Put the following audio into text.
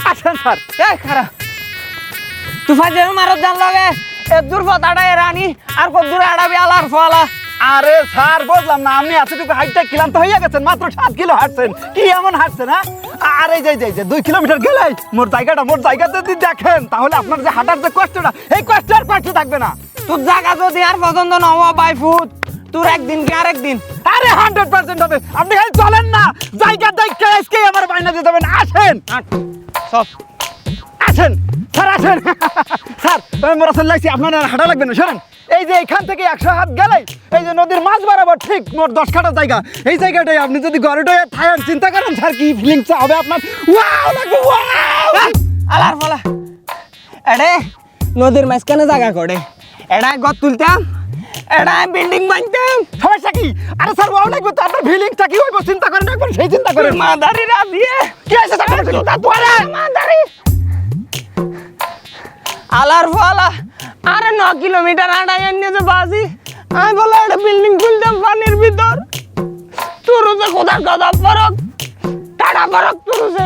আসেন স্যার। এই খারাপ তুই ফাজের মারত জান লাগে এ দূর পতাটা রানী আর কত দূরে আড়াবি আলার ফলা। আরে স্যার বুঝলাম না, আপনি এতটুকু হাইটটা ক্লান্ত হয়ে গেছেন, মাত্র 7 কিলো হাঁটছেন, কি এমন হাঁটছেন? হ্যাঁ আর এই যে 2 কিলোমিটার গেলে মোর জায়গাতে যদি দেখেন তাহলে আপনার যে হাঁটার যে কষ্টটা, এই কষ্ট আর কষ্ট থাকবে না। তোর জায়গা যদি আর পছন্দ না হওয়া বাই ফুট তোর একদিন কি আর একদিন। আরে 100% হবে, আপনি খালি চলেন না, জায়গা দেখে আজকে আমার বাইনা দিয়ে দেবেন। আসেন সব আসেন স্যার, আসেন স্যার। মোর আসলে লাগছি আপনার আর হাঁটা লাগবে না, শোনেন এই যে এখান থেকে 100 হাত গেলে এই যে নদীর মাছ বরাবর ঠিক মোর 10 কাঠা জায়গা, এই জায়গাটাই আপনি যদি গড়েটা থাকেন চিন্তা করেন স্যার কি ফিলিংস হবে আপনার। ওয়াও লাগবে, ওয়াও আলার ফলা এডে নদীর মাঝখানে জায়গা করে এডায় গদ তুলতাম, এডায় বিল্ডিং বানতাম। সমস্যা কি? আরে স্যার ওয়াও লাগবে তো, আপনার ফিলিংসটা কি হইব চিন্তা করেন একবার, সেই চিন্তা করেন। মাদারি রাজিয়ে কি আছে স্যার তা তোরা মাদারি আলার ফলা আরে 9 কিলোমিটার আড়াই এনে যে বাজি আমি বলে একটা বিল্ডিং খুলতাম পানির ভিতর তোর যে কোথার কথা ফরক টাটা ফরক তোর যে